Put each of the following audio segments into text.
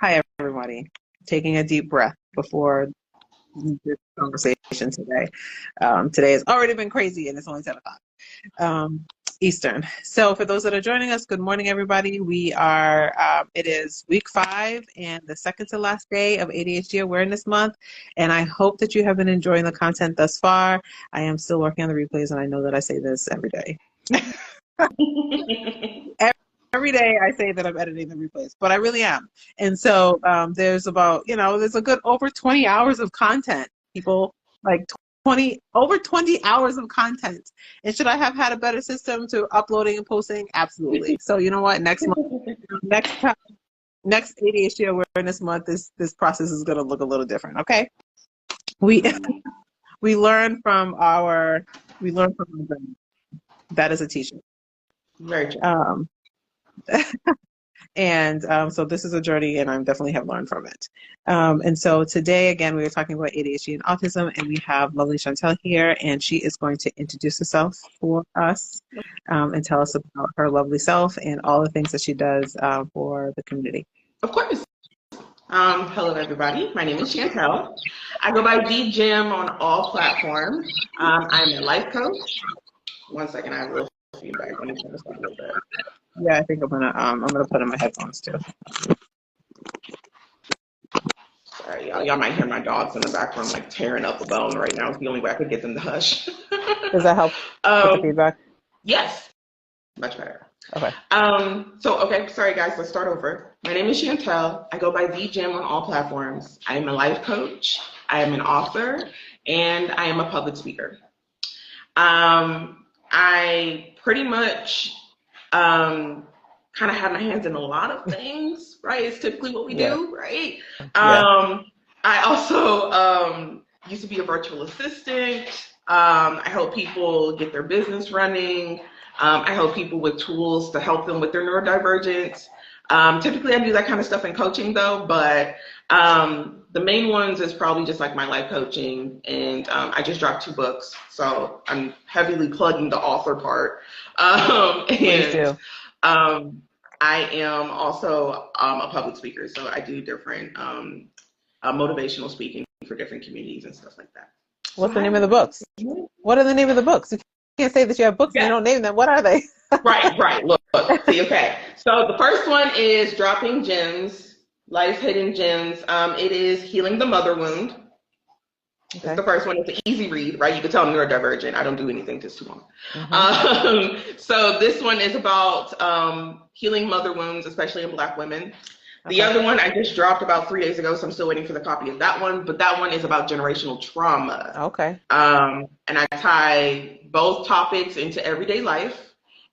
Hi, everybody. Taking a deep breath before this conversation today. Today has already been crazy and it's only 10 o'clock Eastern. So for those that are joining us, good morning, everybody. We are, it is week 5 and the second to last day of ADHD Awareness Month. And I hope that you have been enjoying the content thus far. I am still working on the replays and I know that I say this every day. Every day I say that I'm editing the replays, but I really am. And so there's about, there's a good over 20 hours of content. People like over 20 hours of content. And should I have had a better system to uploading and posting? Absolutely. So you know what? Next ADHD Awareness Month, this process is going to look a little different. Okay. We learn from our brain. That is a t-shirt. Very true. And so this is a journey, and I definitely have learned from it. And so today, again, we were talking about ADHD and autism, and we have lovely Shantel here, and she is going to introduce herself for us and tell us about her lovely self and all the things that she does for the community. Of course. Hello, everybody. My name is Shantel. I go by DJim on all platforms. I'm a life coach. One second, I have a little feedback. Let me turn this on a little bit. Yeah, I think I'm gonna put in my headphones too. Sorry, y'all might hear my dogs in the background like tearing up a bone right now. It's the only way I could get them to hush. Does that help with the feedback? Yes, much better. Okay. Sorry guys, let's start over. My name is Shantel. I go by DJim on all platforms. I am a life coach. I am an author, and I am a public speaker. I pretty much kind of have my hands in a lot of things, right? It's typically what we do, right? I also used to be a virtual assistant. I help people get their business running. I help people with tools to help them with their neurodivergence. Typically, I do that kind of stuff in coaching, though, but the main ones is probably just like my life coaching, and I just dropped 2 books, so I'm heavily plugging the author part. I am also a public speaker, so I do different motivational speaking for different communities and stuff like that. What's the name of the books? What are the name of the books? You can't say that you have books and you don't name them. What are they? Right. Look. See, okay. So the first one is Dropping Gems, Life's Hidden Gems. It is Healing the Mother Wound. Okay. It's the first one. It's an easy read, right? You can tell I'm neurodivergent. I don't do anything that's too long. Mm-hmm. So this one is about healing mother wounds, especially in Black women. The other one I just dropped about 3 days ago, so I'm still waiting for the copy of that one. But that one is about generational trauma. Okay. And I tie both topics into everyday life.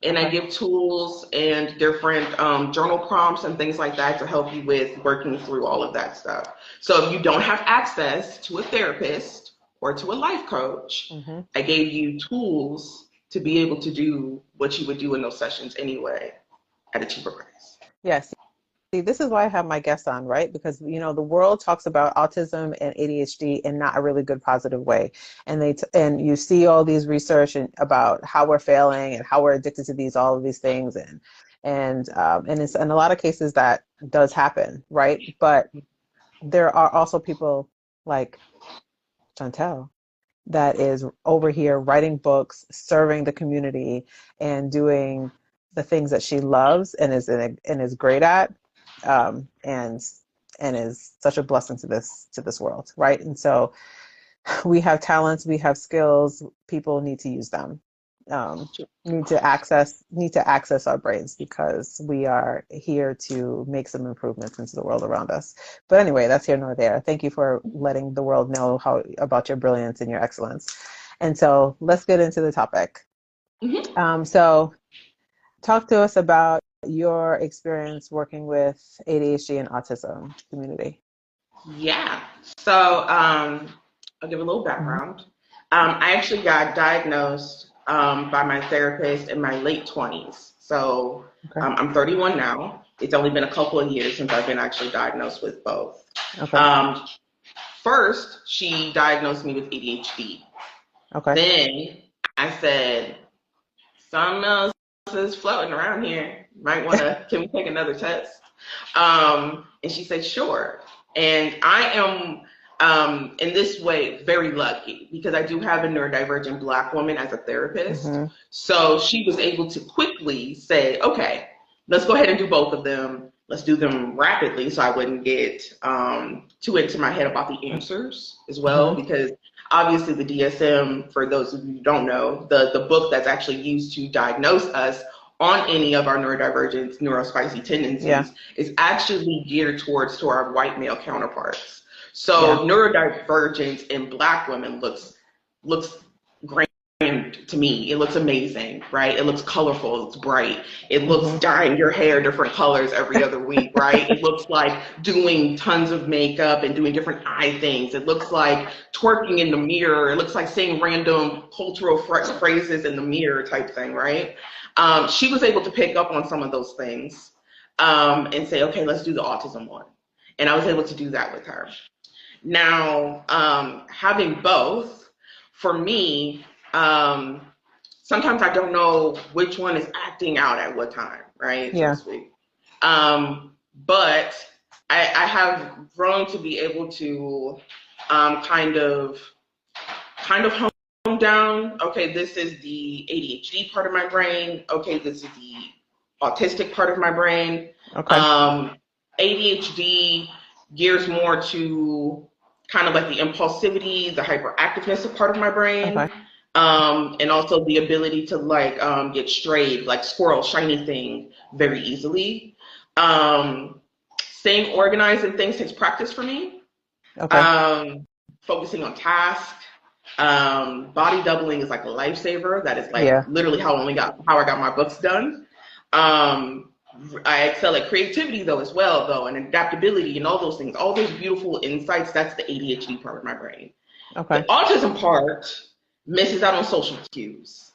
And I give tools and different journal prompts and things like that to help you with working through all of that stuff. So if you don't have access to a therapist or to a life coach, I gave you tools to be able to do what you would do in those sessions anyway at a cheaper price. Yes. See, this is why I have my guests on, right? Because, the world talks about autism and ADHD in not a really good, positive way. And and you see all these research about how we're failing and how we're addicted to all of these things. And it's in a lot of cases that does happen, right? But there are also people like Shantel that is over here writing books, serving the community, and doing the things that she loves and is great at. And is such a blessing to this world, right? And so we have talents, we have skills, people need to use them. Need to access our brains because we are here to make some improvements into the world around us. But anyway, that's here nor there. Thank you for letting the world know about your brilliance and your excellence. And so let's get into the topic. So talk to us about your experience working with ADHD and autism community. Yeah. So I'll give a little background. I actually got diagnosed by my therapist in my late 20s. So I'm 31 now. It's only been a couple of years since I've been actually diagnosed with both. First, she diagnosed me with ADHD. Then I said, something else is floating around here. Can we take another test? And she said, sure. And I am, in this way, very lucky because I do have a neurodivergent Black woman as a therapist. So she was able to quickly say, okay, let's go ahead and do both of them. Let's do them rapidly so I wouldn't get too into my head about the answers as well, because obviously the DSM, for those of you who don't know, the book that's actually used to diagnose us on any of our neurodivergence, neurospicy tendencies is actually geared towards to our white male counterparts. So neurodivergence in Black women looks grand to me. It looks amazing, right? It looks colorful, it looks bright. It looks dyeing your hair different colors every other week, right? It looks like doing tons of makeup and doing different eye things. It looks like twerking in the mirror. It looks like saying random cultural phrases in the mirror type thing, right? She was able to pick up on some of those things and say, okay, let's do the autism one. And I was able to do that with her. Now, having both, for me, sometimes I don't know which one is acting out at what time, right? So to speak. But I have grown to be able to kind of hone down, okay, this is the ADHD part of my brain. Okay, this is the autistic part of my brain. Okay. ADHD gears more to kind of like the impulsivity, the hyperactiveness part of my brain. Okay. And also the ability to like get strayed, like squirrel, shiny thing very easily. Staying organized and things takes practice for me. Okay. Focusing on tasks. Body doubling is like a lifesaver. That is like literally how I got my books done. I excel at creativity though as well though, and adaptability and all those things, all those beautiful insights. That's the ADHD part of my brain. Okay. The autism part misses out on social cues.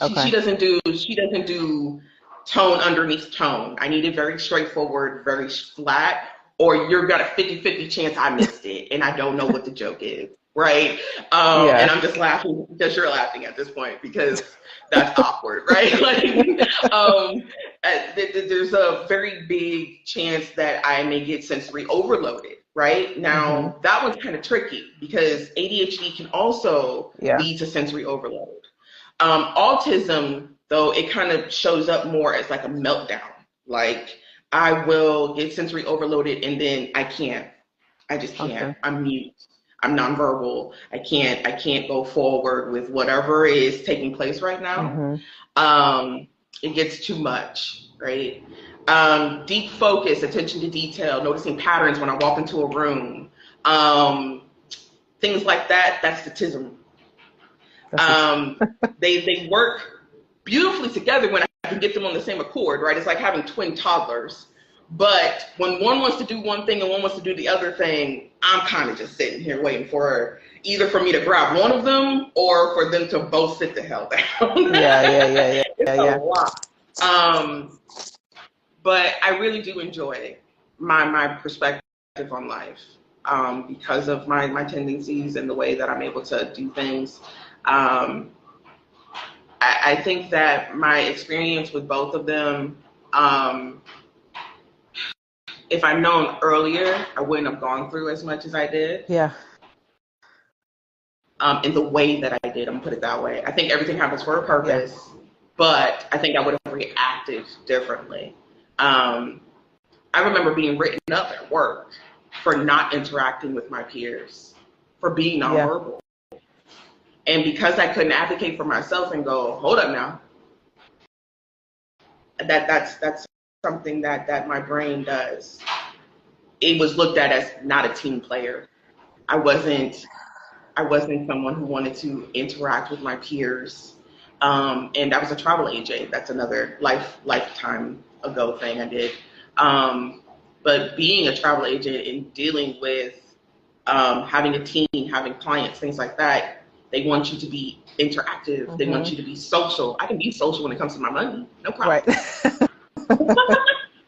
Okay. She doesn't do tone underneath tone. I need it very straightforward, very flat, or you've got a 50-50 chance I missed it and I don't know what the joke is. Right? And I'm just laughing because you're laughing at this point because that's awkward, right? Like, there's a very big chance that I may get sensory overloaded, right? Now, that one's kind of tricky because ADHD can also lead to sensory overload. Autism, though, it kind of shows up more as like a meltdown. Like, I will get sensory overloaded and then I just can't. Okay. I'm mute. I'm nonverbal. I can't go forward with whatever is taking place right now. It gets too much, right? Deep focus, attention to detail, noticing patterns when I walk into a room, things like that. That's autism. They work beautifully together when I can get them on the same accord, right? It's like having twin toddlers. But when one wants to do one thing and one wants to do the other thing, I'm kind of just sitting here waiting for either for me to grab one of them or for them to both sit the hell down. It's a lot. But I really do enjoy my perspective on life because of my tendencies and the way that I'm able to do things. I think that my experience with both of them, if I'd known earlier, I wouldn't have gone through as much as I did. Yeah. In the way that I did, I'm gonna put it that way. I think everything happens for a purpose, but I think I would have reacted differently. I remember being written up at work for not interacting with my peers, for being nonverbal. And because I couldn't advocate for myself and go, hold up now, that's something that my brain does. It was looked at as not a team player. I wasn't someone who wanted to interact with my peers. And I was a travel agent. That's another lifetime ago thing I did. But being a travel agent and dealing with having a team, having clients, things like that, they want you to be interactive. They want you to be social. I can be social when it comes to my money. No problem. Right.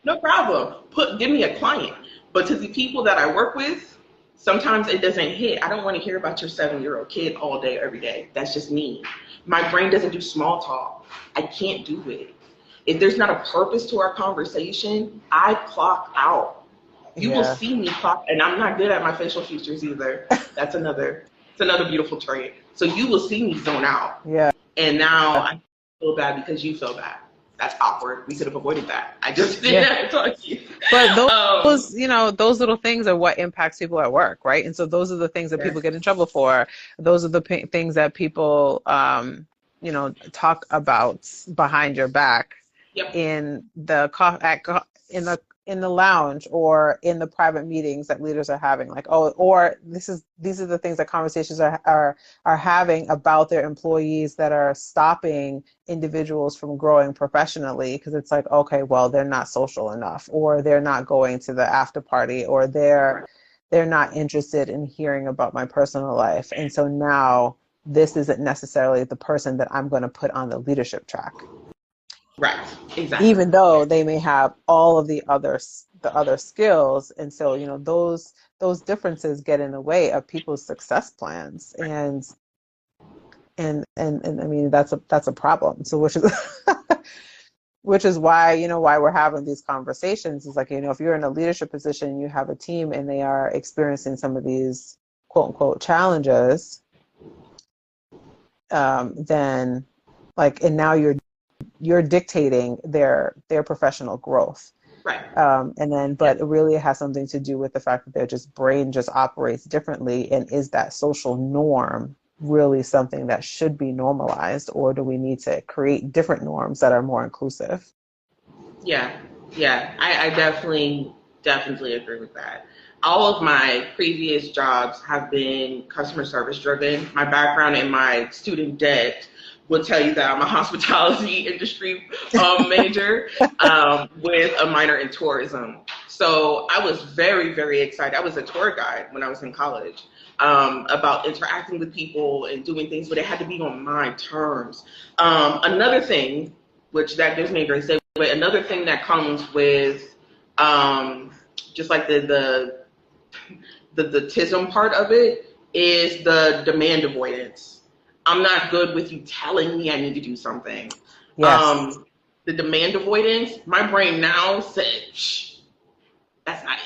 No problem. Give me a client. But to the people that I work with, sometimes it doesn't hit. I don't want to hear about your 7-year-old kid all day, every day. That's just me. My brain doesn't do small talk. I can't do it. if there's not a purpose to our conversation, I clock out. You will see me clock, and I'm not good at my facial features either. It's another beautiful trait. So you will see me zone out. Yeah. And now I feel bad because you feel bad. That's awkward. We could have avoided that. I just didn't have to talk to you. But those, those little things are what impacts people at work, right? And so those are the things that people get in trouble for. Those are the things that people, talk about behind your back in the in the lounge or in the private meetings that leaders are having, like, these are the things that conversations are having about their employees that are stopping individuals from growing professionally, because it's like, okay, well, they're not social enough, or they're not going to the after party, or they're not interested in hearing about my personal life. And so now this isn't necessarily the person that I'm going to put on the leadership track. Right, exactly. Even though they may have all of the other skills. And so, those differences get in the way of people's success plans. And I mean, that's a problem. So which is why, why we're having these conversations is like, if you're in a leadership position, you have a team and they are experiencing some of these quote unquote challenges, then like, and now you're dictating their professional growth. Right. But it really has something to do with the fact that their brain just operates differently. And is that social norm really something that should be normalized, or do we need to create different norms that are more inclusive? Yeah. I definitely agree with that. All of my previous jobs have been customer service driven. My background and my student debt will tell you that I'm a hospitality industry major with a minor in tourism. So I was very, very excited. I was a tour guide when I was in college about interacting with people and doing things, but it had to be on my terms. Another thing, which that gives me a great segue, another thing that comes with just like the TISM part of it is the demand avoidance. I'm not good with you telling me I need to do something. Yes. The demand avoidance, my brain now said, shh, that's not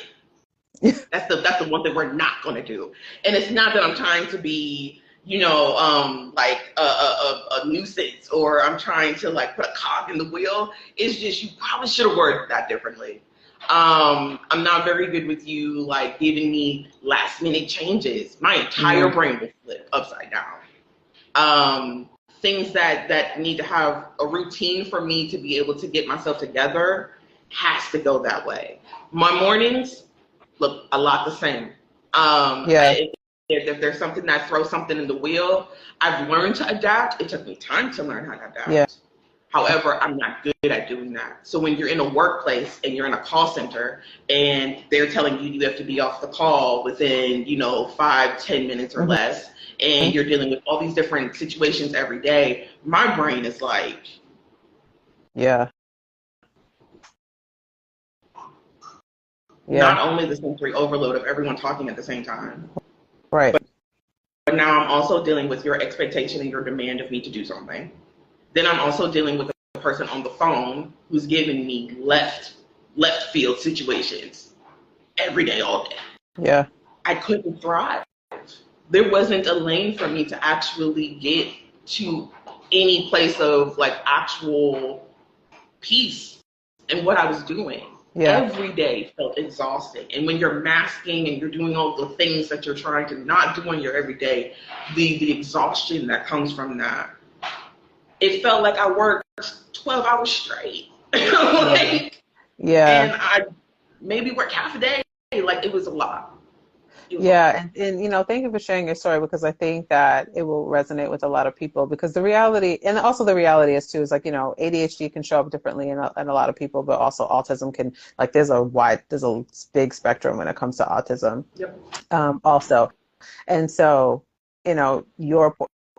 it. That's the one thing we're not going to do. And it's not that I'm trying to be, like a nuisance, or I'm trying to like put a cog in the wheel. It's just, you probably should have worded that differently. I'm not very good with you like giving me last minute changes. My entire brain will flip upside down. Things that need to have a routine for me to be able to get myself together has to go that way. My mornings look a lot the same. If there's something that throws something in the wheel, I've learned to adapt. It took me time to learn how to adapt. Yeah. However, I'm not good at doing that. So when you're in a workplace and you're in a call center and they're telling you have to be off the call within, 5-10 minutes or less, and you're dealing with all these different situations every day, my brain is like, not only the sensory overload of everyone talking at the same time, right? But now I'm also dealing with your expectation and your demand of me to do something. Then I'm also dealing with the person on the phone who's giving me left field situations every day, all day. Yeah. I couldn't thrive. There wasn't a lane for me to actually get to any place of like actual peace in what I was doing. Yeah. Every day felt exhausting. And when you're masking and you're doing all the things that you're trying to not do in your everyday, the exhaustion that comes from that, it felt like I worked 12 hours straight. And I maybe worked half a day. Like, it was a lot. And thank you for sharing your story, because I think that it will resonate with a lot of people, because the reality is too, is like, ADHD can show up differently in a lot of people, but also autism can, like, there's a big spectrum when it comes to autism. Also. And so,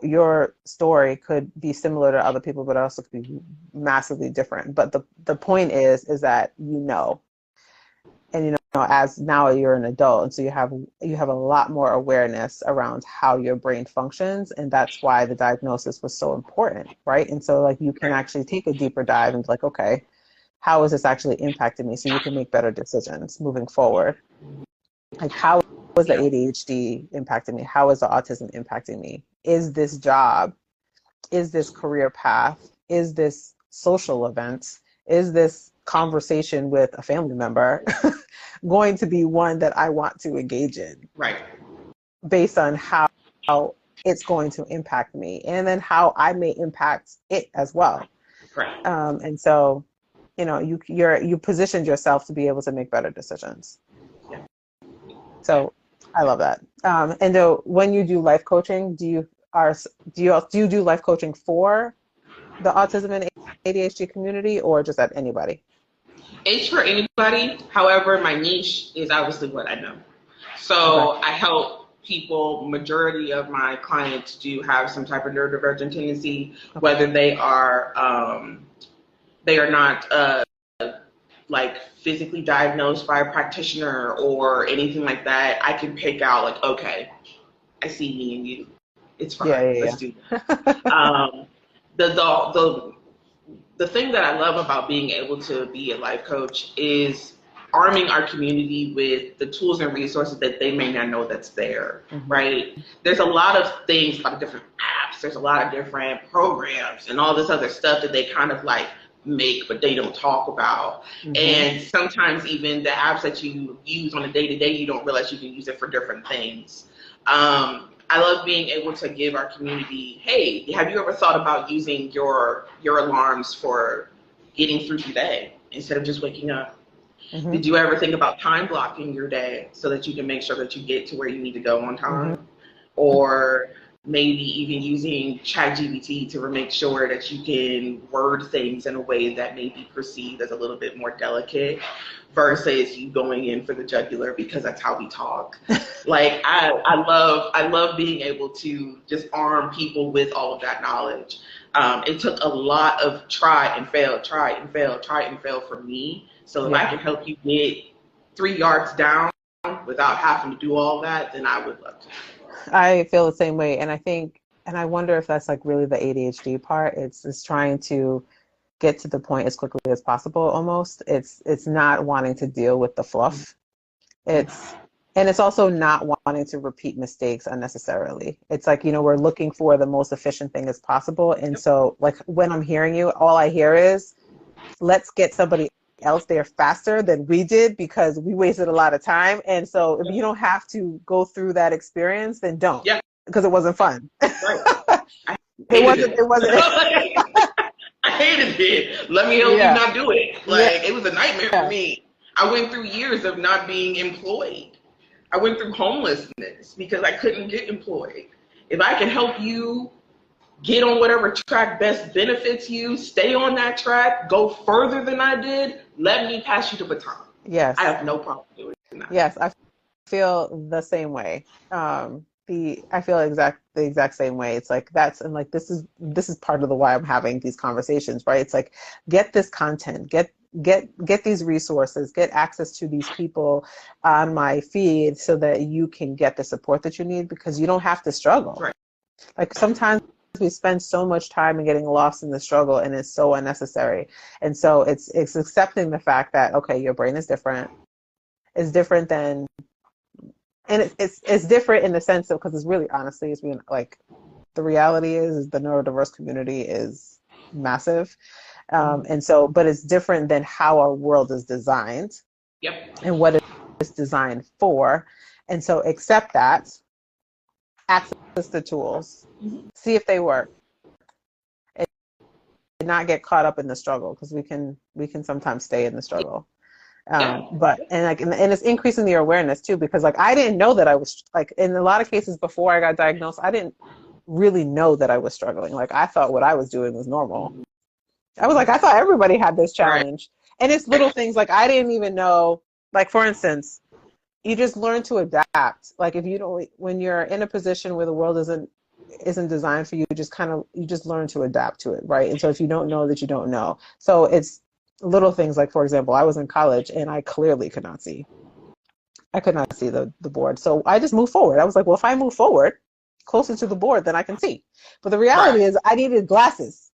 your story could be similar to other people, but also could be massively different. But the point is that, and as now you're an adult, and so you have a lot more awareness around how your brain functions, and that's why the diagnosis was so important, right? And so like you can actually take a deeper dive and be like, okay, how is this actually impacting me, so you can make better decisions moving forward. Like, how is the ADHD impacting me? How is the autism impacting me? Is this job, is this career path, is this social event, is this conversation with a family member going to be one that I want to engage in? Right. Based on how it's going to impact me, and then how I may impact it as well. Right. And so, you positioned yourself to be able to make better decisions. Yeah. So I love that. And when you do life coaching, do you do life coaching for the autism and ADHD community, or just at anybody? It's for anybody. However, my niche is obviously what I know. So I help people. Majority of my clients do have some type of neurodivergent tendency, whether they are not like physically diagnosed by a practitioner or anything like that. I can pick out like, okay, I see me and you. It's fine. Let's do it. The thing that I love about being able to be a life coach is arming our community with the tools and resources that they may not know that's there, right? There's a lot of things, a lot of different apps, there's a lot of different programs and all this other stuff that they kind of like make, but they don't talk about. And sometimes even the apps that you use on a day-to-day, you don't realize you can use it for different things. I love being able to give our community, hey, have you ever thought about using your alarms for getting through your day instead of just waking up? Did you ever think about time blocking your day so that you can make sure that you get to where you need to go on time? Or maybe even using ChatGPT to make sure that you can word things in a way that may be perceived as a little bit more delicate versus you going in for the jugular because that's how we talk. Like I love being able to just arm people with all of that knowledge. It took a lot of try and fail for me. So if I can help you get 3 yards down without having to do all that, then I would love to. I feel the same way. And I wonder if that's like really the ADHD part. It's trying to get to the point as quickly as possible almost. It's not wanting to deal with the fluff. And it's also not wanting to repeat mistakes unnecessarily. It's like, we're looking for the most efficient thing as possible. And so like when I'm hearing you, all I hear is, let's get somebody else there faster than we did because we wasted a lot of time. And so if you don't have to go through that experience, then don't. Yeah. Because it wasn't fun. Right. It wasn't. I hated it. Let me help you not do it. Like it was a nightmare for me. I went through years of not being employed. I went through homelessness because I couldn't get employed. If I can help you get on whatever track best benefits you, stay on that track, go further than I did, let me pass you the baton. Yes. I have no problem doing that. Yes, I feel the same way. I feel the exact same way. It's like this is part of the why I'm having these conversations, right? It's like, get this content, get these resources, get access to these people on my feed so that you can get the support that you need, because you don't have to struggle. Right. Like sometimes we spend so much time in getting lost in the struggle, and it's so unnecessary. And so it's accepting the fact that, okay, your brain is different. It's different than, and it's different in the sense of, because it's really, honestly, it's being like, the reality is the neurodiverse community is massive. And so, but it's different than how our world is designed. Yep. And what it's designed for. And so accept that, access the tools, see if they work, and not get caught up in the struggle, because we can sometimes stay in the struggle. But it's increasing the awareness too, because like I didn't know that I was, like, in a lot of cases before I got diagnosed, I didn't really know that I was struggling. Like I thought what I was doing was normal. I thought everybody had this challenge. Right. And it's little things like I didn't even know, like for instance, you just learn to adapt. Like if you don't, when you're in a position where the world isn't designed for you, you just learn to adapt to it, right? And so if you don't know that you don't know. So it's little things, like, for example, I was in college and I clearly could not see. I could not see the board. So I just moved forward. I was like, well, if I move forward closer to the board, then I can see. But the reality is I needed glasses.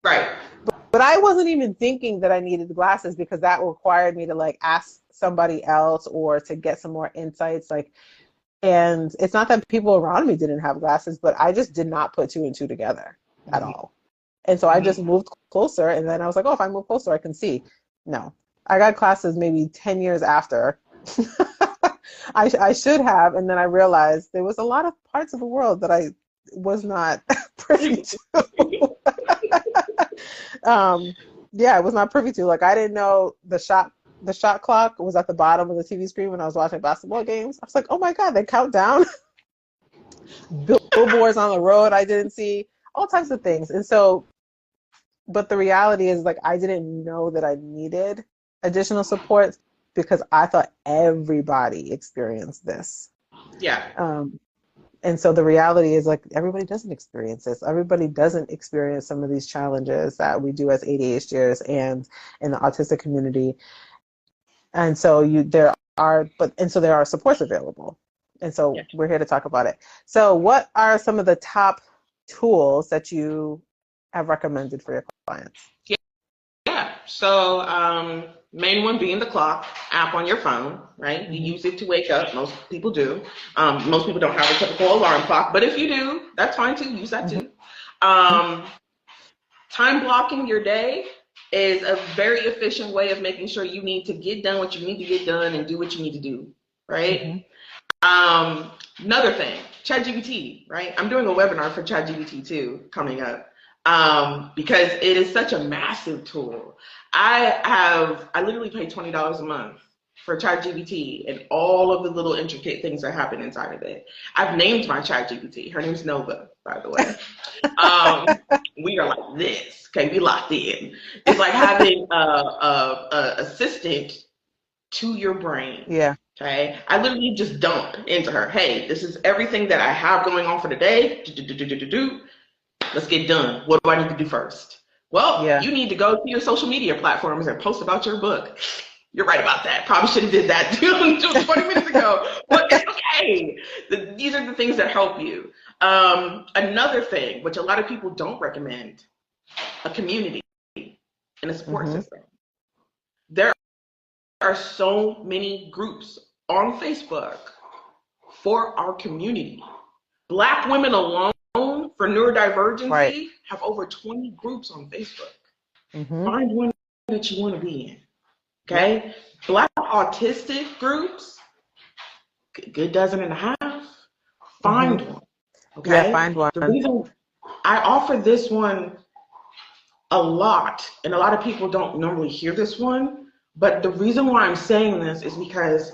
Right. But I wasn't even thinking that I needed glasses, because that required me to like ask somebody else or to get some more insights. Like, and it's not that people around me didn't have glasses, but I just did not put two and two together at all. And so I just moved closer, and then I was like, oh, if I move closer, I can see. No, I got glasses maybe 10 years after. I should have, and then I realized there was a lot of parts of the world that I was not privy to. Yeah, I was not privy to. Like, I didn't know the shot clock was at the bottom of the TV screen when I was watching basketball games. I was like, oh my God, they count down. Billboards on the road I didn't see, all types of things. And so, but the reality is, like, I didn't know that I needed additional support because I thought everybody experienced this. Yeah. And so the reality is, like, everybody doesn't experience this. Everybody doesn't experience some of these challenges that we do as ADHDers and in the autistic community. And so there are supports available. And so we're here to talk about it. So what are some of the top tools that you have recommended for your clients? Yeah. So main one being the clock app on your phone, right? You use it to wake up. Most people do. Most people don't have a typical alarm clock, but if you do, that's fine too. Use that too. Time blocking your day is a very efficient way of making sure you need to get done what you need to get done and do what you need to do, right? Another thing, ChatGPT, right? I'm doing a webinar for ChatGPT too coming up, because it is such a massive tool. I literally pay $20 a month for ChatGPT and all of the little intricate things that happen inside of it. I've named my ChatGPT. Her name's Nova, by the way. We are like this. Okay, we locked in. It's like having a assistant to your brain. Yeah. Okay, I literally just dump into her. Hey, this is everything that I have going on for the day. Let's get done. What do I need to do first? Well, you need to go to your social media platforms and post about your book. You're right about that. Probably should have did that 20 minutes ago. But it's okay. These are the things that help you. Another thing, which a lot of people don't recommend, a community and a support system. There are so many groups on Facebook for our community. Black women alone for neurodivergency have over 20 groups on Facebook. Find one that you want to be in. Okay? Black autistic groups, good dozen and a half. Find one. Okay? Yeah, find one. The reason I offer this one a lot, and a lot of people don't normally hear this one, but the reason why I'm saying this is because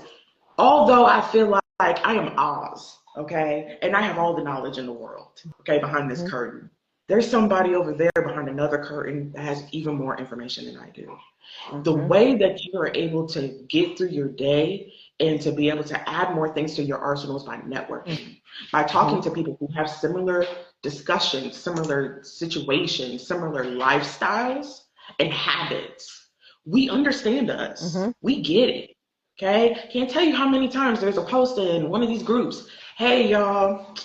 although I feel like I am Oz, okay, and I have all the knowledge in the world, okay, behind this curtain, there's somebody over there behind another curtain that has even more information than I do. The way that you are able to get through your day and to be able to add more things to your arsenal is by networking, by talking to people who have similar discussions, similar situations, similar lifestyles and habits. We understand us. We get it. Okay? Can't tell you how many times there's a post in one of these groups. Hey, y'all,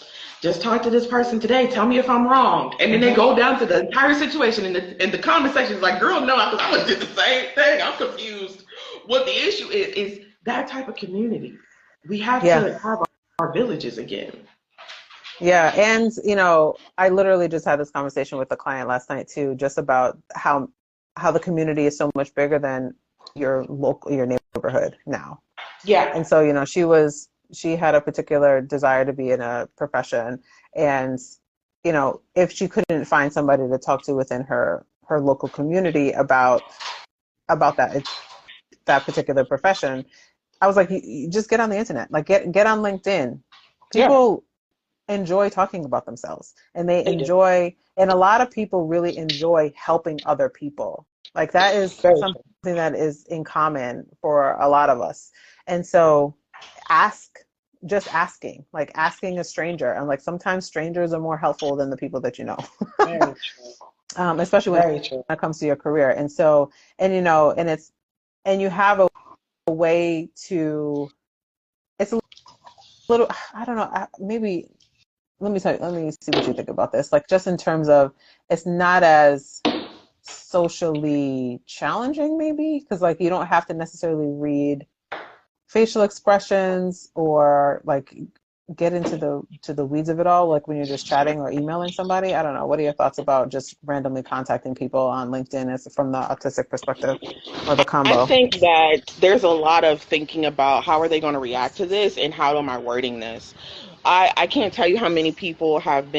just talked to this person today. Tell me if I'm wrong. And then they go down to the entire situation, and the comment section is like, girl, no, because I did the same thing. I'm confused. What the issue is that type of community. We have to have our villages again. Yeah, and I literally just had this conversation with a client last night too, just about how the community is so much bigger than your neighborhood now. Yeah. And so, she had a particular desire to be in a profession, and if she couldn't find somebody to talk to within her local community about that particular profession, I was like, you just get on the internet, like get on LinkedIn. People enjoy talking about themselves, and they enjoy, and a lot of people really enjoy helping other people. Like, that is something that is in common for a lot of us. And so asking a stranger, and like sometimes strangers are more helpful than the people that you know. especially when Very true. it comes to your career. And so, and you know, and you have a way to, it's a little, I don't know, maybe, let me tell you, let me see what you think about this. Like, just in terms of, it's not as socially challenging, maybe, because like you don't have to necessarily read facial expressions or like get into the weeds of it all, like when you're just chatting or emailing somebody. I don't know. What are your thoughts about just randomly contacting people on LinkedIn as from the autistic perspective, or the I combo? think that there's a lot of thinking about how are they going to react to this and how am I wording this. I can't tell you how many people have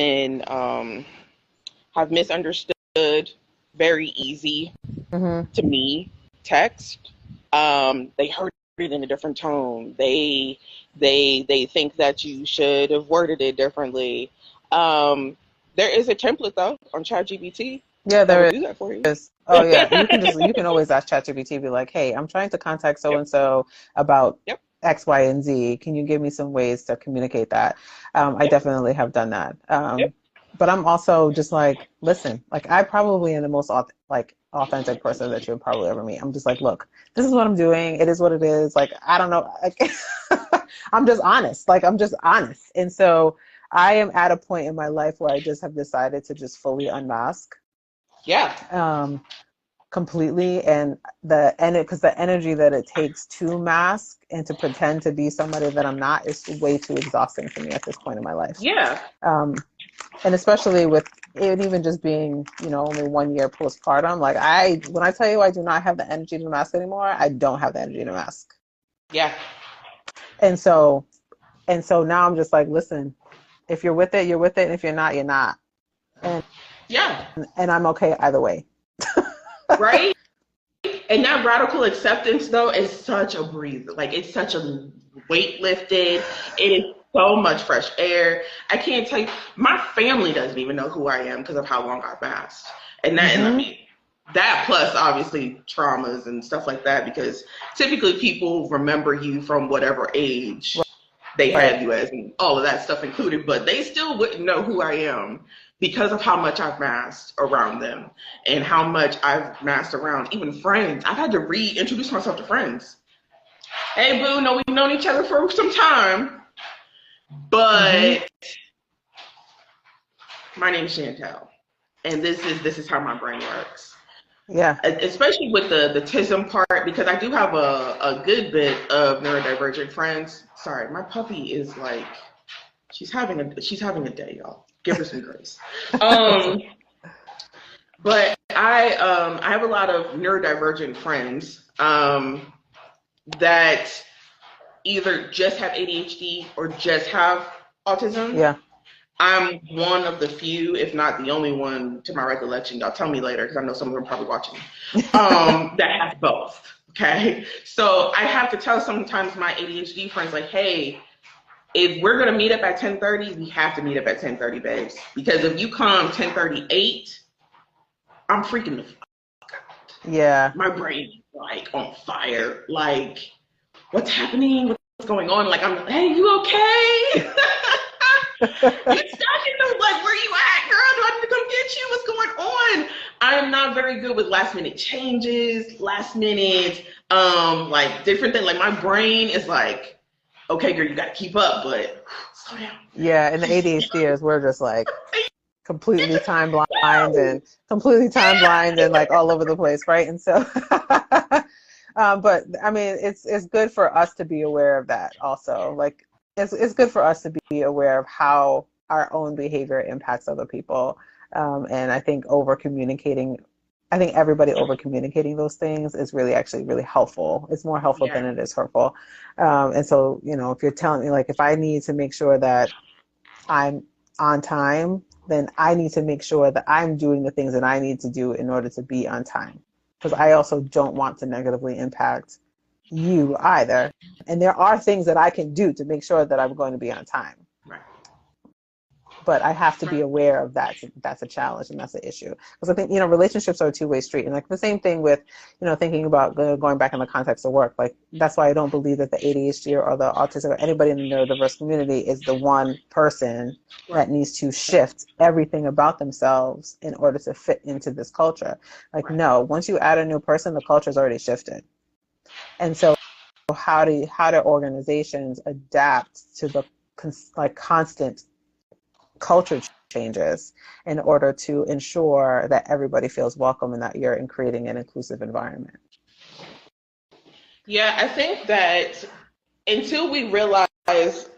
misunderstood very easy Mm-hmm. to me text. They heard it in a different tone. They think that you should have worded it differently. Um, there is a template though on ChatGPT Yeah, that will there do that for you. is. Oh yeah, you can always ask ChatGPT, be like, hey, I'm trying to contact so Yep. and so about Yep. X, Y, and Z. Can you give me some ways to communicate that? I Yep. definitely have done that. Yep. But I'm also just like, listen, like I probably am the most like authentic person that you'll probably ever meet. I'm just like, look, this is what I'm doing. It is what it is. Like, I don't know. Like, I'm just honest. Like, I'm just honest. And so I am at a point in my life where I just have decided to just fully unmask, Yeah. um, completely. And because the energy that it takes to mask and to pretend to be somebody that I'm not is way too exhausting for me at this point in my life. Yeah. Um, and especially with it even just being, you know, only 1 year postpartum, like when I tell you I do not have the energy to mask anymore, I don't have the energy to mask. Yeah. And so, now I'm just like, listen, if you're with it, you're with it. And if you're not, you're not. And, Yeah. I'm okay either way. Right. And that radical acceptance though is such a breather. Like it's such a weight lifted. It is so much fresh air. I can't tell you. My family doesn't even know who I am because of how long I've passed. And I Mm-hmm. mean that plus obviously traumas and stuff like that because typically people remember you from whatever age they Right. have you as and all of that stuff included, but they still wouldn't know who I am because of how much I've masked around them and how much I've masked around even friends. I've had to reintroduce myself to friends. Hey, boo, no, we've known each other for some time, Mm-hmm. but my name is Shantel, and this is how my brain works. Yeah. Especially with the TISM part, because I do have a good bit of neurodivergent friends. Sorry, my puppy is like she's having a day, y'all. Give her some grace. Um, but I have a lot of neurodivergent friends that either just have ADHD or just have autism. Yeah. I'm one of the few, if not the only one, to my recollection. Y'all tell me later because I know some of them are probably watching. That has both. Okay, so I have to tell sometimes my ADHD friends like, hey, if we're gonna meet up at 10:30, we have to meet up at 10:30, babes. Because if you come 10:38, I'm freaking the fuck out. Yeah. My brain is like on fire. Like, what's happening? What's going on? Like, I'm, hey, you okay? You stuck in the like, where you at, girl? Do I need to come get you? What's going on? I am not very good with last minute changes, last minute, like different things. Like my brain is like, okay, girl, you gotta keep up, but slow down. Yeah. And the ADHDers, we're just like completely time blind and like all over the place, right? And so, but I mean, it's good for us to be aware of that also. Like, it's good for us to be aware of how our own behavior impacts other people. And I think everybody over communicating those things is really actually really helpful. It's more helpful than Yeah. it is hurtful. And so, you know, if you're telling me, like, if I need to make sure that I'm on time, then I need to make sure that I'm doing the things that I need to do in order to be on time. Because I also don't want to negatively impact you either. And there are things that I can do to make sure that I'm going to be on time. Right. but I have to be aware of that. That's a challenge and that's an issue. Because I think, relationships are a two-way street. And like the same thing with, thinking about going back in the context of work, like that's why I don't believe that the ADHD or the autistic or anybody in the neurodiverse community is the one person that needs to shift everything about themselves in order to fit into this culture. Like, no, once you add a new person, the culture's already shifted. And so how do organizations adapt to the constant culture changes in order to ensure that everybody feels welcome and that you're creating an inclusive environment? Yeah, I think that until we realize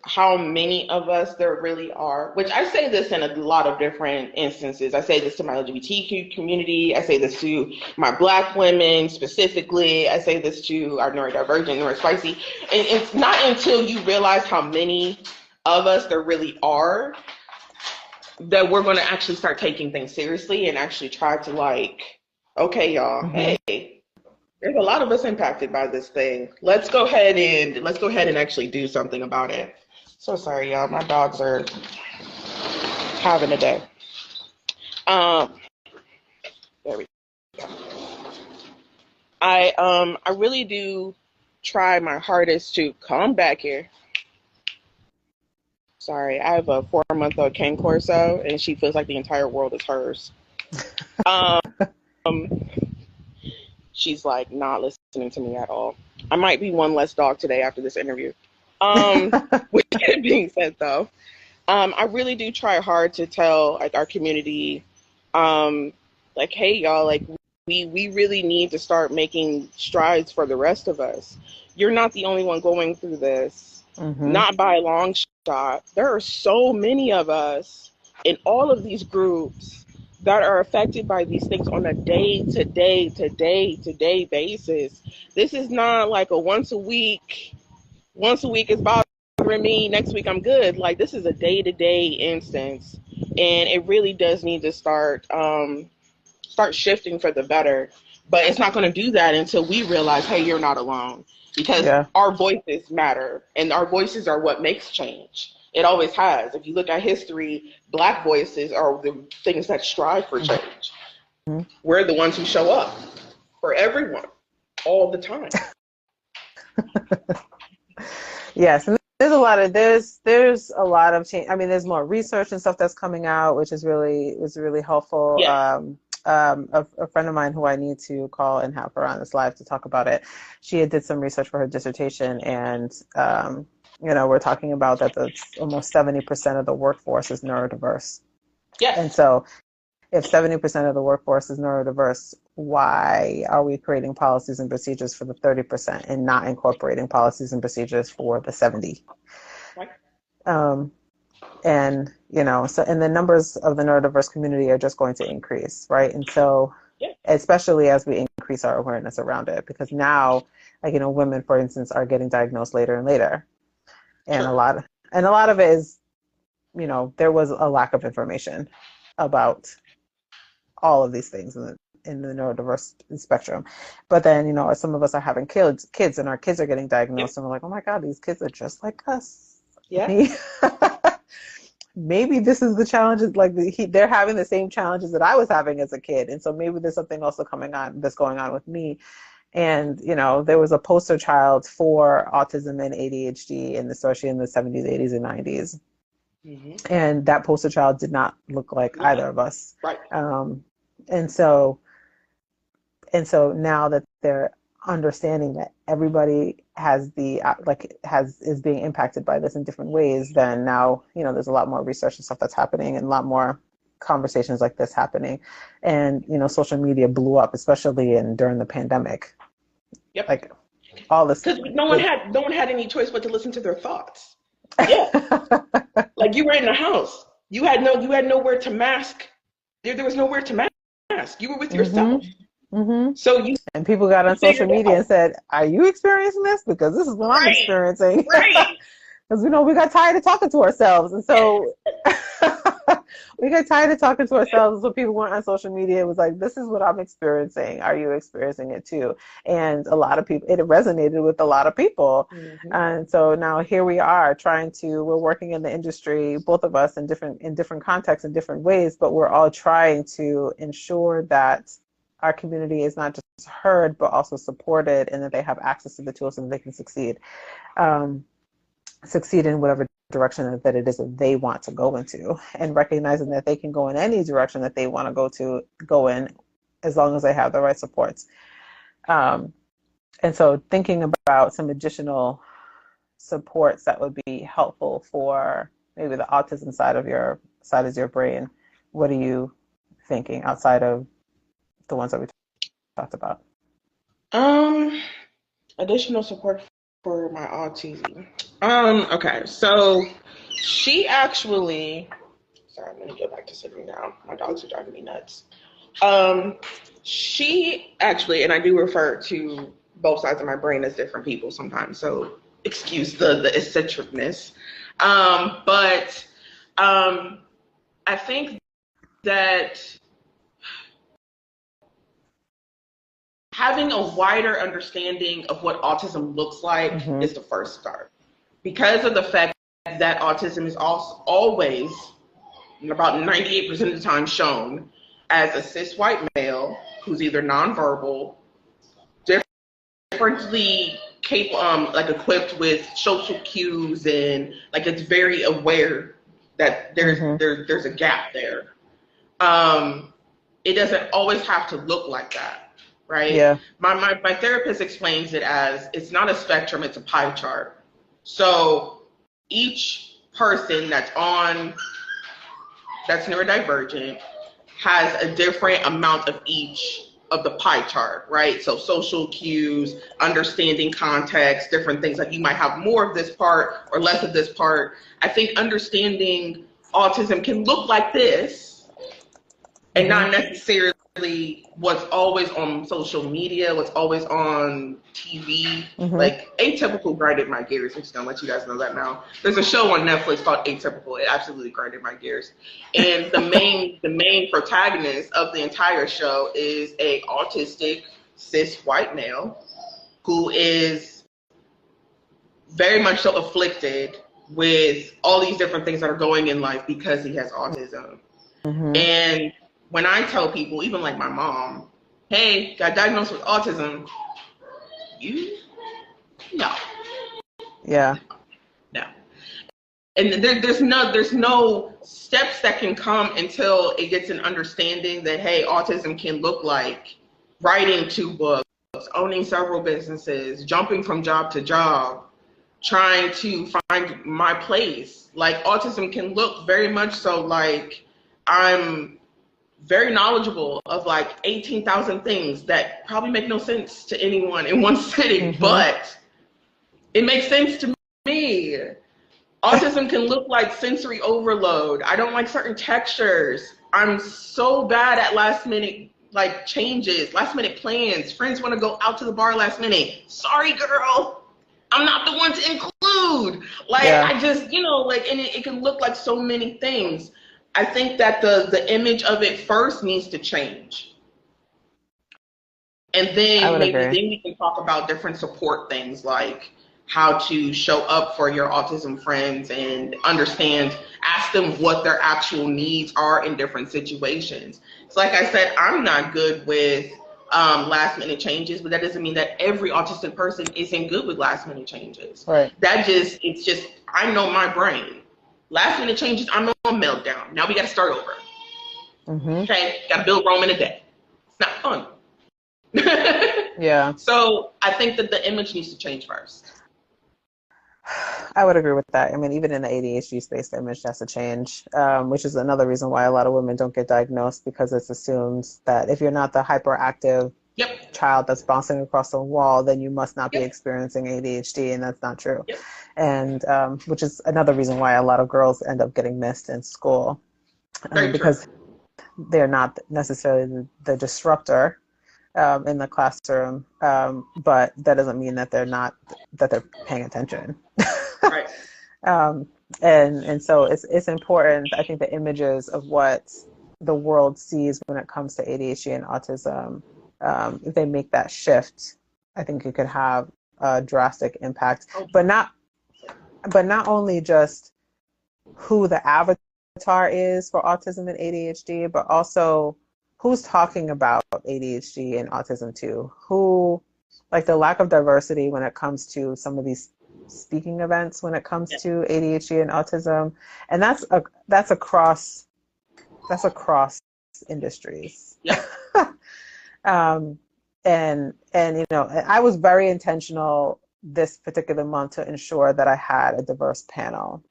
how many of us there really are, which I say this in a lot of different instances. I say this to my LGBTQ community. I say this to my Black women specifically. I say this to our neurodivergent, neurospicy. And it's not until you realize how many of us there really are that we're going to actually start taking things seriously and actually try to okay, y'all, hey, there's a lot of us impacted by this thing. Let's go ahead and actually do something about it. So sorry, y'all. My dogs are having a day. There we go. I really do try my hardest to come back here. Sorry, I have a 4-month-old cane corso, and she feels like the entire world is hers. She's like not listening to me at all. I might be one less dog today after this interview. With that being said, though, I really do try hard to tell our community, hey, y'all, we really need to start making strides for the rest of us. You're not the only one going through this, not by a long shot. There are so many of us in all of these groups that are affected by these things on a day-to-day basis. This is not like a once a week is bothering me, next week I'm good. Like, this is a day-to-day instance, and it really does need to start shifting for the better. But it's not going to do that until we realize, hey, you're not alone, because our voices matter, and our voices are what makes change. It always has. If you look at history, Black voices are the things that strive for change. We're the ones who show up for everyone all the time. Yes, and there's a lot of change. I mean, there's more research and stuff that's coming out, which is really helpful. Yeah. A friend of mine who I need to call and have her on this live to talk about it. She did some research for her dissertation, and we're talking about that almost 70% of the workforce is neurodiverse. Yes. And so if 70% of the workforce is neurodiverse, why are we creating policies and procedures for the 30% and not incorporating policies and procedures for the 70? Right. And the numbers of the neurodiverse community are just going to increase, right? And so especially as we increase our awareness around it, because now, women, for instance, are getting diagnosed later and later. And a lot of it is, there was a lack of information about all of these things in the neurodiverse spectrum. But then, some of us are having kids and our kids are getting diagnosed, and we're like, oh my God, these kids are just like us. Yeah. Maybe this is the challenges, they're having the same challenges that I was having as a kid. And so maybe there's something also that's going on with me. And, there was a poster child for autism and ADHD, and especially in the 70s, 80s, and 90s. And that poster child did not look like either of us. Right. And so now that they're understanding that everybody has is being impacted by this in different ways, then now, there's a lot more research and stuff that's happening, and a lot more conversations like this happening. And, social media blew up, especially during the pandemic. Yep. Like all this. Because no one had any choice but to listen to their thoughts. Yeah. Like, you were in the house. You had nowhere to mask. There was nowhere to mask. You were with yourself. So and people got on social media and said, are you experiencing this? Because this is what I'm experiencing. Right. Because we got tired of talking to ourselves. And so We get tired of talking to ourselves. When people went on social media, it was like, this is what I'm experiencing. Are you experiencing it too? And a lot of people, it resonated with a lot of people. Mm-hmm. And so now here we are we're working in the industry, both of us in different contexts, in different ways, but we're all trying to ensure that our community is not just heard, but also supported, and that they have access to the tools so that they can succeed in whatever direction that it is that they want to go into, and recognizing that they can go in any direction that they want to go in, as long as they have the right supports. And so thinking about some additional supports that would be helpful for maybe the autism side of your brain. What are you thinking outside of the ones that we talked about? Additional support for my autism. Okay, so she actually, sorry, I'm gonna go back to sitting down. My dogs are driving me nuts. She actually, and I do refer to both sides of my brain as different people sometimes, so excuse the eccentricness. But I think that having a wider understanding of what autism looks like is the first start. Because of the fact that autism is also always, about 98% of the time, shown as a cis white male who's either nonverbal, differently capable, like equipped with social cues, and like it's very aware that there's a gap there. It doesn't always have to look like that. Right? Yeah. My therapist explains it as it's not a spectrum, it's a pie chart. So each person that's neurodivergent has a different amount of each of the pie chart, right? So social cues, understanding context, different things, like you might have more of this part or less of this part. I think understanding autism can look like this and not necessarily what's always on social media, what's always on TV. Like Atypical grinded my gears. I'm just gonna let you guys know that now. There's a show on Netflix called Atypical. It absolutely grinded my gears. And the main protagonist of the entire show is a autistic cis white male who is very much so afflicted with all these different things that are going in life because he has autism. And when I tell people, even like my mom, hey, got diagnosed with autism, no. Yeah. No. And there's no steps that can come until it gets an understanding that, hey, autism can look like writing 2 books, owning several businesses, jumping from job to job, trying to find my place. Like autism can look very much so like I'm very knowledgeable of like 18,000 things that probably make no sense to anyone in one sitting, but it makes sense to me. Autism can look like sensory overload. I don't like certain textures. I'm so bad at last minute like changes, last minute plans. Friends want to go out to the bar last minute. Sorry, girl. I'm not the one to include. Like, I just, like, and it can look like so many things. I think that the image of it first needs to change. And then we can talk about different support things, like how to show up for your autism friends and ask them what their actual needs are in different situations. So like I said, I'm not good with last minute changes, but that doesn't mean that every autistic person isn't good with last minute changes. Right. It's just, I know my brain. Last minute changes, I'm on a meltdown. Now we got to start over. Okay, got to build Rome in a day. It's not fun. Yeah. So I think that the image needs to change first. I would agree with that. I mean, even in the ADHD space, the image has to change, which is another reason why a lot of women don't get diagnosed, because it's assumed that if you're not the hyperactive child that's bouncing across the wall, then you must not be experiencing ADHD, and that's not true. And which is another reason why a lot of girls end up getting missed in school, because they're not necessarily the disruptor in the classroom, but that doesn't mean that they're paying attention. Right. And so it's important. I think the images of what the world sees when it comes to ADHD and autism, if they make that shift, I think it could have a drastic impact. But not only just who the avatar is for autism and ADHD, but also who's talking about ADHD and autism too. Who, like the lack of diversity when it comes to some of these speaking events when it comes to ADHD and autism, and that's across industries. Yeah. And you know, I was very intentional this particular month to ensure that I had a diverse panel.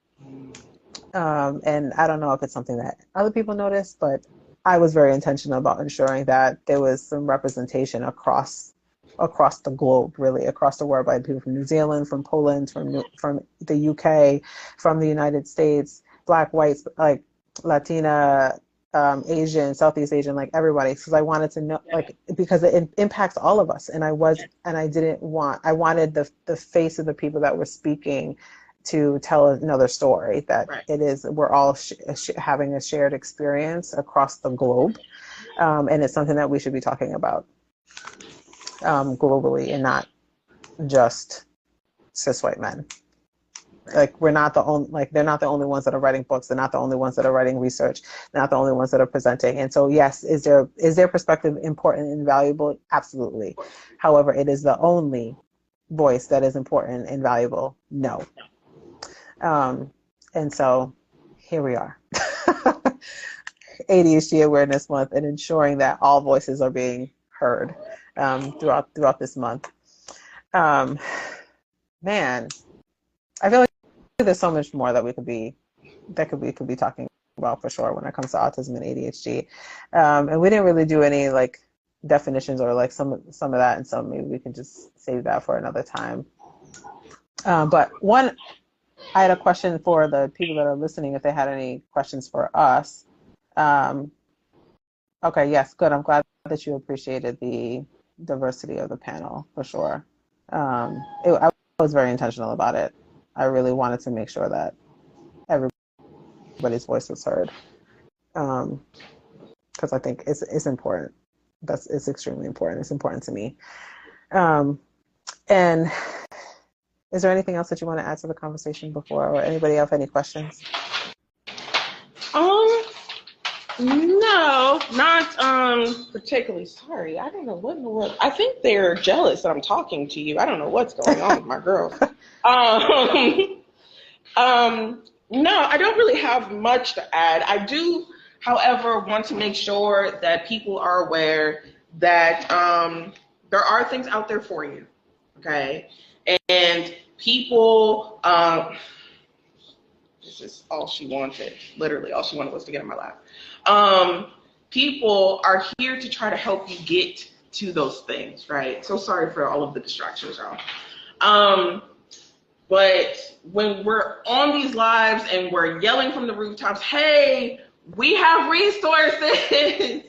And I don't know if it's something that other people noticed, but I was very intentional about ensuring that there was some representation across the globe, really across the world, by people from New Zealand, from Poland, from the UK, from the United States, Black, whites, like Latina, Asian, Southeast Asian, like everybody, because I wanted to know, like, because it impacts all of us, and I wanted the face of the people that were speaking to tell another story, that it is, we're all having a shared experience across the globe, and it's something that we should be talking about globally, and not just cis white men. Like, we're not the only, like, they're not the only ones that are writing books. They're not the only ones that are writing research. They're not the only ones that are presenting. And so, yes, is their perspective important and valuable? Absolutely. However, it is the only voice that is important and valuable? No. And so here we are. ADHD Awareness Month, and ensuring that all voices are being heard throughout this month. Man, I feel like there's so much more that we could be talking about, for sure, when it comes to autism and ADHD. And we didn't really do any like definitions or like some of that, and so maybe we can just save that for another time. But I had a question for the people that are listening, if they had any questions for us. Okay, yes, good. I'm glad that you appreciated the diversity of the panel, for sure. I was very intentional about it. I really wanted to make sure that everybody's voice was heard, because I think it's important. It's extremely important. It's important to me. And is there anything else that you want to add to the conversation before, or anybody else have any questions? No, not particularly. Sorry, I don't know what in the world. I think they're jealous that I'm talking to you. I don't know what's going on with my girls. No, I don't really have much to add. I do, however, want to make sure that people are aware that there are things out there for you, okay? And people, this is all she wanted. Literally, all she wanted was to get in my lap. People are here to try to help you get to those things, right? So sorry for all of the distractions, y'all. But when we're on these lives and we're yelling from the rooftops, hey, we have resources.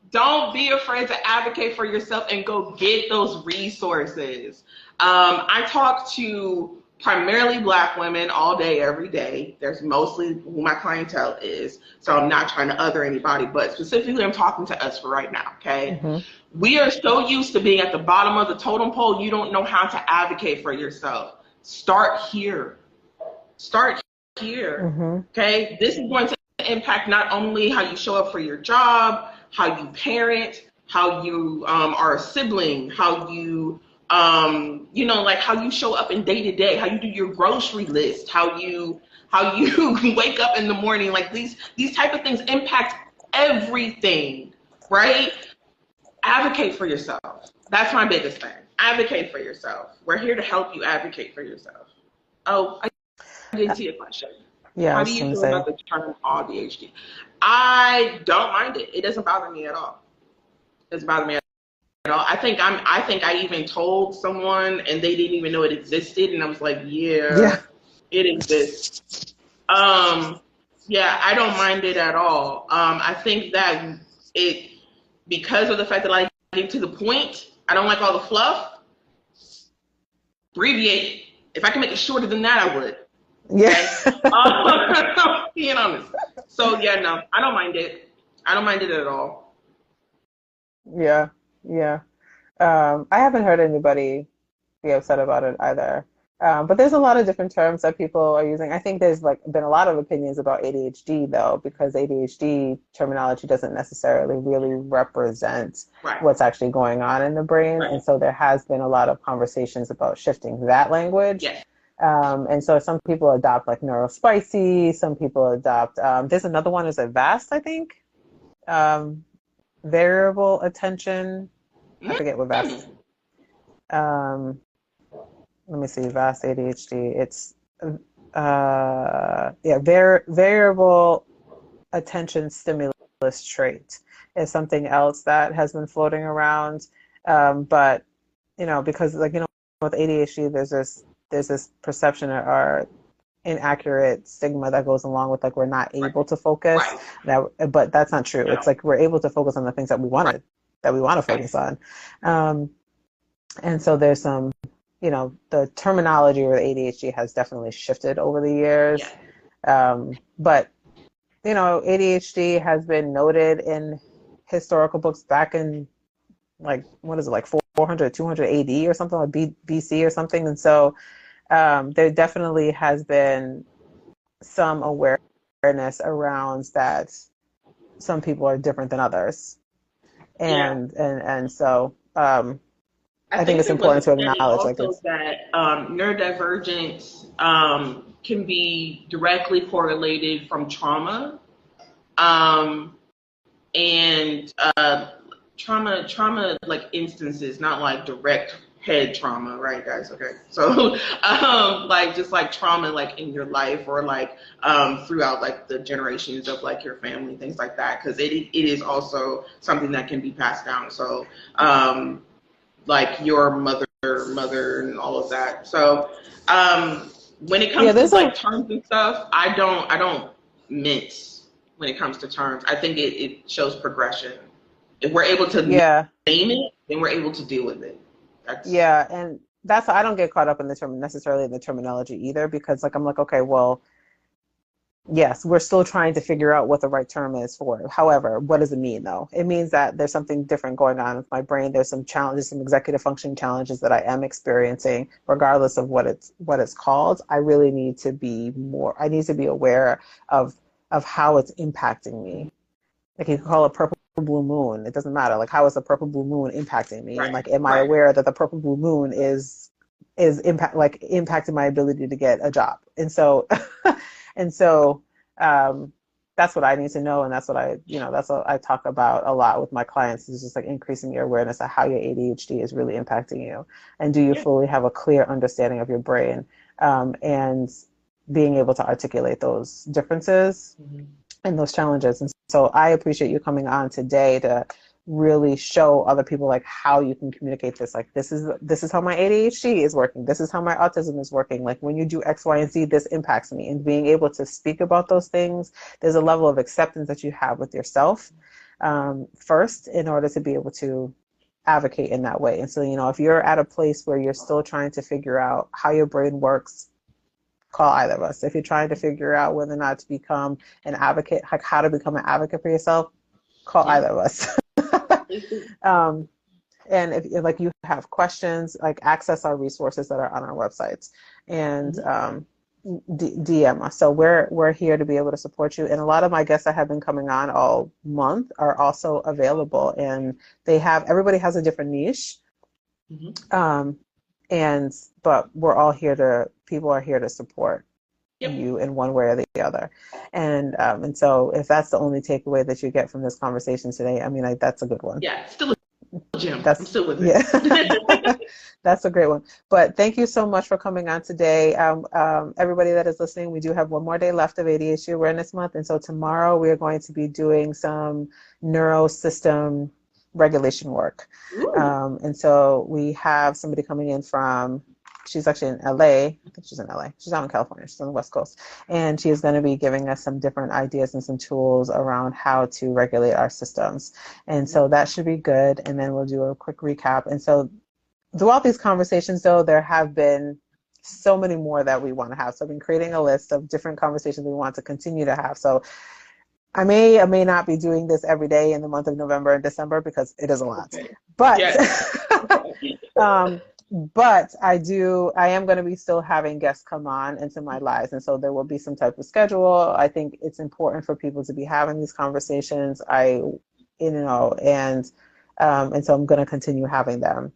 Don't be afraid to advocate for yourself and go get those resources. I talk to primarily Black women all day, every day. There's mostly who my clientele is. So I'm not trying to other anybody, but specifically I'm talking to us for right now, okay? Mm-hmm. We are so used to being at the bottom of the totem pole, you don't know how to advocate for yourself. Start here. Mm-hmm. Okay? This is going to impact not only how you show up for your job, how you parent, how you are a sibling, how you like how you show up in day to day, how you do your grocery list, how you wake up in the morning. Like these type of things impact everything, right? Advocate for yourself. That's my biggest thing. Advocate for yourself. We're here to help you advocate for yourself. Oh, I didn't see a question. Yeah. How do you feel about the term ADHD? I don't mind it. It doesn't bother me at all. It doesn't bother me at all. I think I even told someone and they didn't even know it existed, and I was like, yeah. It exists. Yeah, I don't mind it at all. I think that because of the fact that I get to the point, I don't like all the fluff. Abbreviate it. If I can make it shorter than that, I would. Okay. Yeah. Being honest. So yeah, no, I don't mind it. I don't mind it at all. Yeah. Yeah. I haven't heard anybody be upset about it either. But there's a lot of different terms that people are using. I think there's like been a lot of opinions about ADHD though, because ADHD terminology doesn't necessarily really represent Right. what's actually going on in the brain. Right. And so there has been a lot of conversations about shifting that language. Yes. And so some people adopt like neurospicy, some people adopt, there's another one is a VAST, I think. Um, Variable attention. I forget what VAST. Mm. Um, Let me see, VAST ADHD. It's variable attention stimulus trait is something else that has been floating around. But because with ADHD, there's this perception or inaccurate stigma that goes along with like we're not Right. able to focus. Right. But that's not true. It's No. like we're able to focus on the things that we Right. want to Right. focus on. And so there's some, the terminology with ADHD has definitely shifted over the Yeah. years. But, ADHD has been noted in historical books back in like, what is it, like 400, 200 AD or something like BC or something. And so there definitely has been some awareness around that some people are different than others. Yeah. And so I I think think it's there was important a to study acknowledge like also this. that neurodivergence can be directly correlated from trauma, um, and trauma like instances, not like direct head trauma, right, guys? Okay, so like just like trauma like in your life or like throughout like the generations of like your family, things like that, because it is also something that can be passed down. So like your mother and all of that. So when it Yeah, comes to there's a like terms and stuff, I don't mince when it comes to terms. I think it shows progression. If we're able to yeah, name it, then we're able to deal with it. That's yeah, and that's I don't get caught up in the term necessarily in the terminology either because like I'm like, okay, well, yes, we're still trying to figure out what the right term is for it. However, what does it mean though? It means that there's something different going on with my brain. There's some challenges, some executive function challenges that I am experiencing, regardless of what it's called. I really need to be I need to be aware of how it's impacting me. Like you can call it purple blue moon. It doesn't matter. Like how is the purple blue moon impacting me? And right, like am I right. aware that the purple blue moon is impacting my ability to get a job? And so and so um that's what I need to know, and that's what that's what I talk about a lot with my clients is just like increasing your awareness of how your ADHD is really impacting you, and do you Yeah. fully have a clear understanding of your brain, and being able to articulate those differences Mm-hmm. and those challenges. And so I appreciate you coming on today to really show other people like how you can communicate this. Like this is how my ADHD is working. This is how my autism is working. Like when you do X, Y, and Z, this impacts me. And being able to speak about those things, there's a level of acceptance that you have with yourself first in order to be able to advocate in that way. And so, if you're at a place where you're still trying to figure out how your brain works, call either of us. If you're trying to figure out whether or not to become an advocate, like how to become an advocate for yourself, call Yeah. either of us. um, and if like you have questions, like access our resources that are on our websites and Mm-hmm. DM us. So we're here to be able to support you. And a lot of my guests that have been coming on all month are also available, and everybody has a different niche. Mm-hmm. Um, and but people are here to support Yep. you in one way or the other. And so if that's the only takeaway that you get from this conversation today, I mean, that's a good one. Yeah. Still a gym. I'm That's still with yeah. it. That's a great one. But thank you so much for coming on today. Everybody that is listening, we do have one more day left of ADHD Awareness Month. And so tomorrow we are going to be doing some neurosystem regulation work. Ooh. And so we have somebody coming in she's actually in LA. I think she's in LA. She's out in California. She's on the West Coast. And she is going to be giving us some different ideas and some tools around how to regulate our systems. And so that should be good. And then we'll do a quick recap. And so throughout these conversations, though, there have been so many more that we want to have. So I've been creating a list of different conversations we want to continue to have. So I may or may not be doing this every day in the month of November and December because it is a lot. Okay. But Yes. but I am going to be still having guests come on into my lives. And so there will be some type of schedule. I think it's important for people to be having these conversations. And so I'm going to continue having them.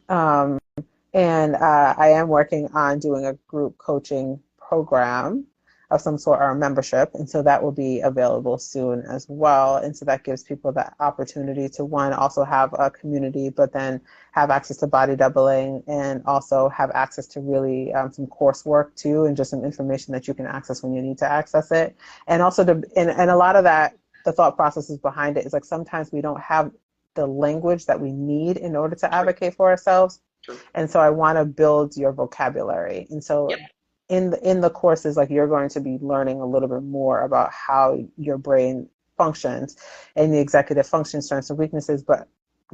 And I am working on doing a group coaching program of some sort, or a membership. And so that will be available soon as well. And so that gives people that opportunity to, one, also have a community, but then have access to body doubling, and also have access to really some coursework too, and just some information that you can access when you need to access it. And also and a lot of that, the thought processes behind it is like, sometimes we don't have the language that we need in order to advocate for ourselves. And so I want to build your vocabulary. And so in the courses, like, you're going to be learning a little bit more about how your brain functions and the executive function, strengths and weaknesses, but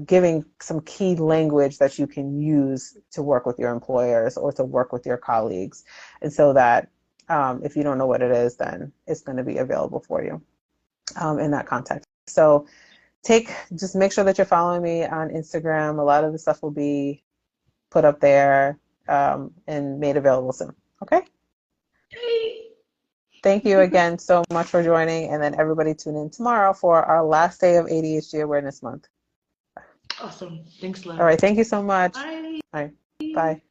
giving some key language that you can use to work with your employers or to work with your colleagues. And so that if you don't know what it is, then it's going to be available for you in that context. So just make sure that you're following me on Instagram. A lot of the stuff will be put up there and made available soon. Okay? Hey. Thank you again so much for joining. And then everybody tune in tomorrow for our last day of ADHD Awareness Month. Awesome. Thanks, love. All right. Thank you so much. Bye. All right. Bye.